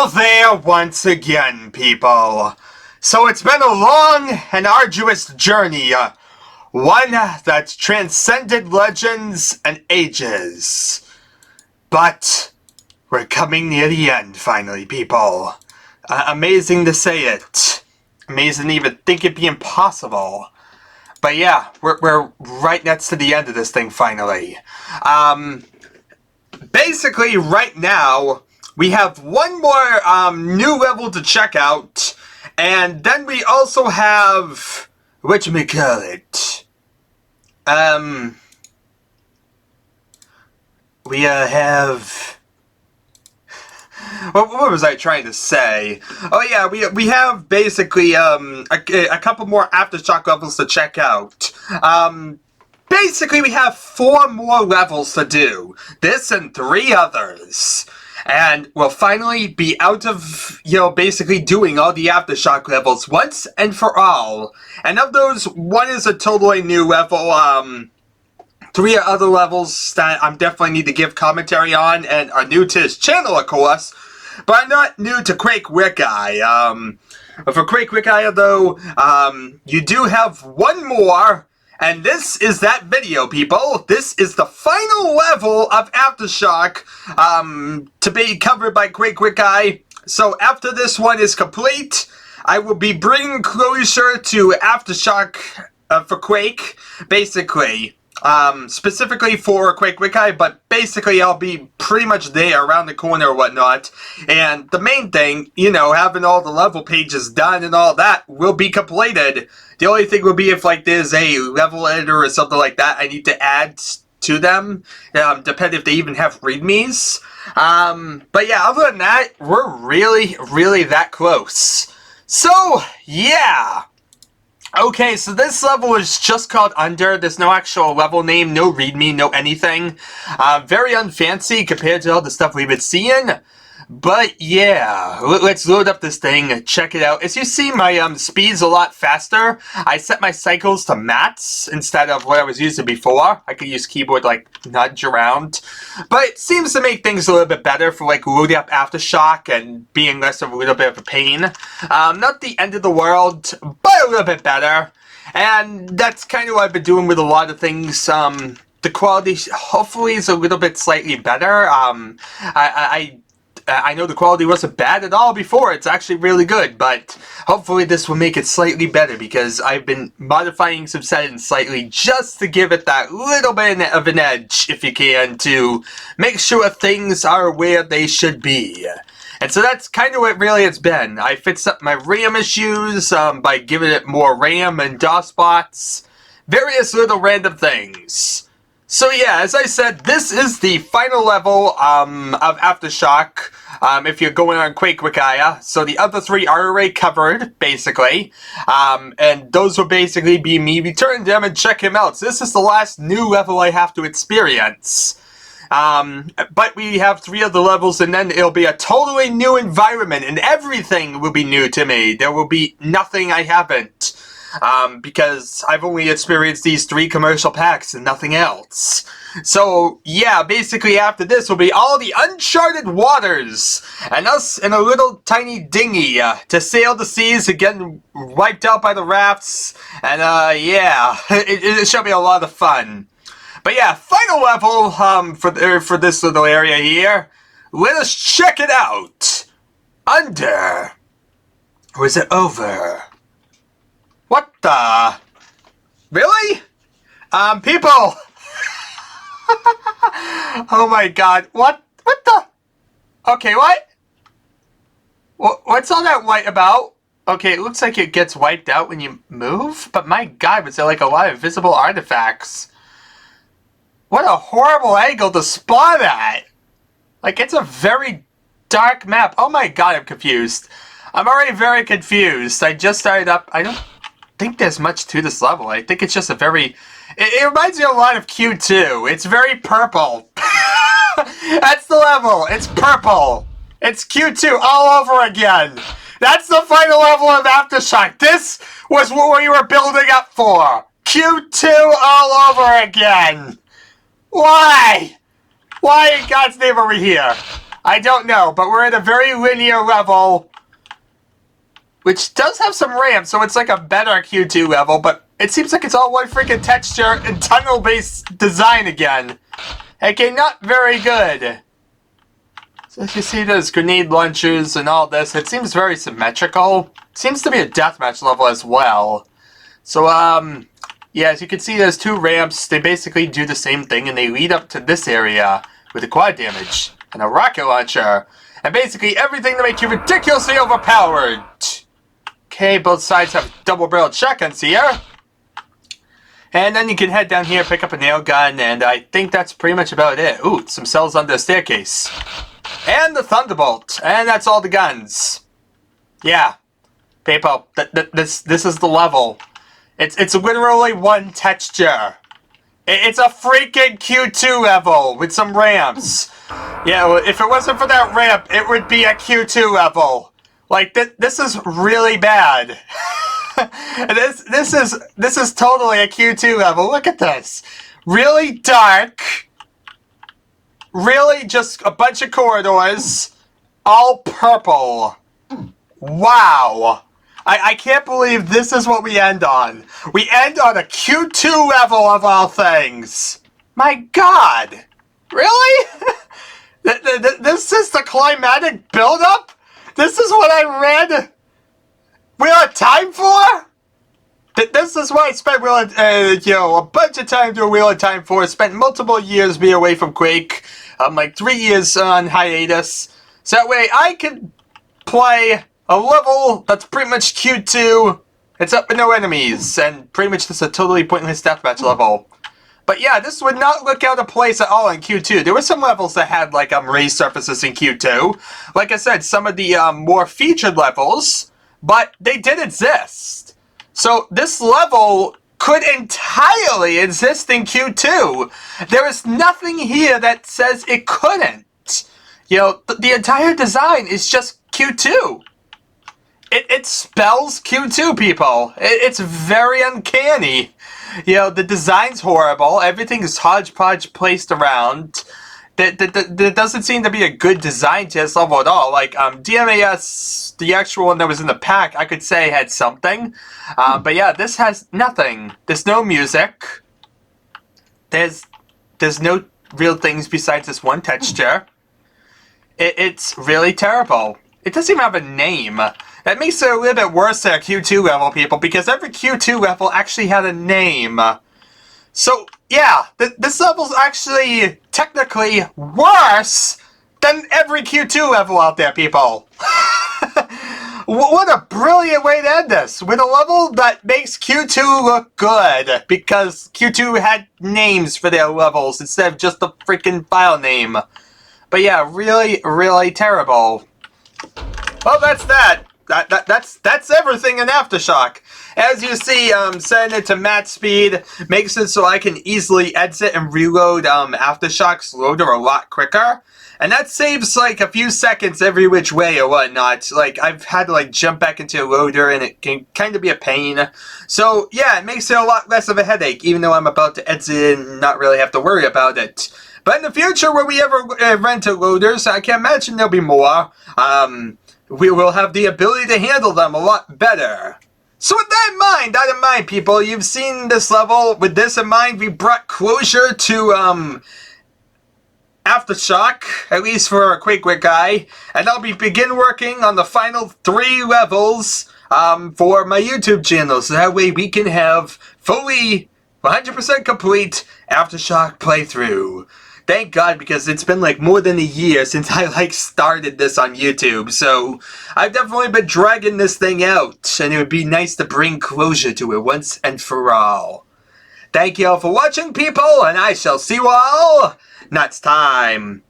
Well, there once again, people. So it's been a long and arduous journey, one that's transcended legends and ages. But we're coming near the end, finally, people. Amazing to say it. Amazing to even think it'd be impossible. But yeah, we're right next to the end of this thing, finally. Basically, right now, we have one more new level to check out, and then we also have whatchamacallit. We have. What was I trying to say? Oh yeah, we have basically a couple more Aftershock levels to check out. Basically, we have 4 more levels to do. This and 3 others. And we'll finally be out of, basically doing all the Aftershock levels once and for all. And of those, 1 is a totally new level. 3 other levels that I definitely need to give commentary on and are new to his channel, of course. But I'm not new to QuakeWikia. For QuakeWikia, though, you do have 1 more. And this is that video, people. This is the final level of Aftershock to be covered by QuakeWikia. So after this one is complete, I will be bringing closure to Aftershock for Quake, basically. Specifically for QuakeWikia, but basically I'll be pretty much there around the corner or whatnot. And the main thing, having all the level pages done and all that will be completed. The only thing will be if there's a level editor or something like that I need to add to them, depending if they even have readmes. But yeah, other than that, we're really that close. So, yeah. Okay, so this level is just called Under. There's no actual level name, no readme, no anything. Very unfancy compared to all the stuff we've been seeing. But yeah, let's load up this thing, check it out. As you see, my speed's a lot faster. I set my cycles to mats instead of what I was using before. I could use keyboard nudge around. But it seems to make things a little bit better for loading up Aftershock and being less of a little bit of a pain. Not the end of the world, but a little bit better. And that's kind of what I've been doing with a lot of things. The quality hopefully is a little bit slightly better. I know the quality wasn't bad at all before. It's actually really good, but hopefully this will make it slightly better because I've been modifying some settings slightly just to give it that little bit of an edge, if you can, to make sure things are where they should be. And so that's kind of what really it's been. I fixed up my RAM issues by giving it more RAM and DOS spots. Various little random things. So yeah, as I said, this is the final level of Aftershock, if you're going on QuakeWikia. So the other 3 are already covered, basically. And those will basically be me returning them and check him out. So this is the last new level I have to experience. But we have 3 other levels, and then it'll be a totally new environment, and everything will be new to me. There will be nothing I haven't. Because I've only experienced these 3 commercial packs and nothing else. So, yeah, basically after this will be all the uncharted waters, and us in a little tiny dinghy to sail the seas and get wiped out by the rafts, and yeah, it should be a lot of fun. But yeah, final level for this little area here. Let us check it out. Under. Or is it over? What the? Really? People! Oh my god, what the? Okay, what? What's all that white about? Okay, it looks like it gets wiped out when you move, but my god, was there a lot of visible artifacts? What a horrible angle to spawn at! It's a very dark map. Oh my god, I'm confused. I'm already very confused. I just started up. I don't think there's much to this level. I think it's just a very... It reminds me a lot of Q2. It's very purple. That's the level. It's purple. It's Q2 all over again. That's the final level of Aftershock. This was what we were building up for. Q2 all over again. Why? Why in God's name are we here? I don't know, but we're at a very linear level, which does have some ramps, so it's like a better Q2 level, but it seems like it's all one freaking texture and tunnel-based design again. Okay, not very good. So as you see, there's grenade launchers and all this. It seems very symmetrical. Seems to be a deathmatch level as well. So, yeah, as you can see, there's 2 ramps. They basically do the same thing, and they lead up to this area with a quad damage and a rocket launcher. And basically everything to make you ridiculously overpowered. Okay, both sides have double-barreled shotguns here. And then you can head down here, pick up a nail gun, and I think that's pretty much about it. Ooh, some cells under the staircase. And the Thunderbolt. And that's all the guns. Yeah. People, this is the level. It's literally one texture. It's a freaking Q2 level with some ramps. Yeah, well, if it wasn't for that ramp, it would be a Q2 level. Like, this is really bad. This is totally a Q2 level. Look at this. Really dark. Really just a bunch of corridors. All purple. Wow. I can't believe this is what we end on. We end on a Q2 level of all things. My God. Really? This is the climatic buildup? This is what I read Wheel of Time for? This is what I spent a bunch of time doing Wheel of Time for. Spent multiple years being away from Quake. Like 3 years on hiatus. So that way I could play a level that's pretty much Q2. It's up with no enemies. And pretty much just a totally pointless deathmatch level. But yeah, this would not look out of place at all in Q2. There were some levels that had like raised surfaces in Q2. Like I said, some of the more featured levels. But they did exist. So this level could entirely exist in Q2. There is nothing here that says it couldn't. You know, the entire design is just Q2. It spells Q2, people. It's very uncanny. You know, the design's horrible. Everything is hodgepodge placed around. There doesn't seem to be a good design to this level at all. Like, DMAS, the actual one that was in the pack, I could say had something. But yeah, this has nothing. There's no music. There's no real things besides this one texture. It's really terrible. It doesn't even have a name. That makes it a little bit worse than a Q2 level, people, because every Q2 level actually had a name. So, yeah, this level's actually technically worse than every Q2 level out there, people. What a brilliant way to end this, with a level that makes Q2 look good, because Q2 had names for their levels instead of just the freaking file name. But yeah, really, really terrible. Well, that's that. That's everything in Aftershock. As you see, setting it to max speed makes it so I can easily exit and reload Aftershock's loader a lot quicker. And that saves like a few seconds every which way or whatnot. Like, I've had to like jump back into a loader and it can kind of be a pain. So yeah, it makes it a lot less of a headache, even though I'm about to exit and not really have to worry about it. But in the future, when we ever rent a loaders, I can imagine there'll be more. We will have the ability to handle them a lot better. So with that in mind, people, you've seen this level. With this in mind, we brought closure to Aftershock, at least for QuakeWikia, and I'll begin working on the final 3 levels for my YouTube channel, so that way we can have fully 100% complete Aftershock playthrough. Thank God, because it's been like more than a year since I like started this on YouTube, so I've definitely been dragging this thing out, and it would be nice to bring closure to it once and for all. Thank you all for watching, people, and I shall see you all next time.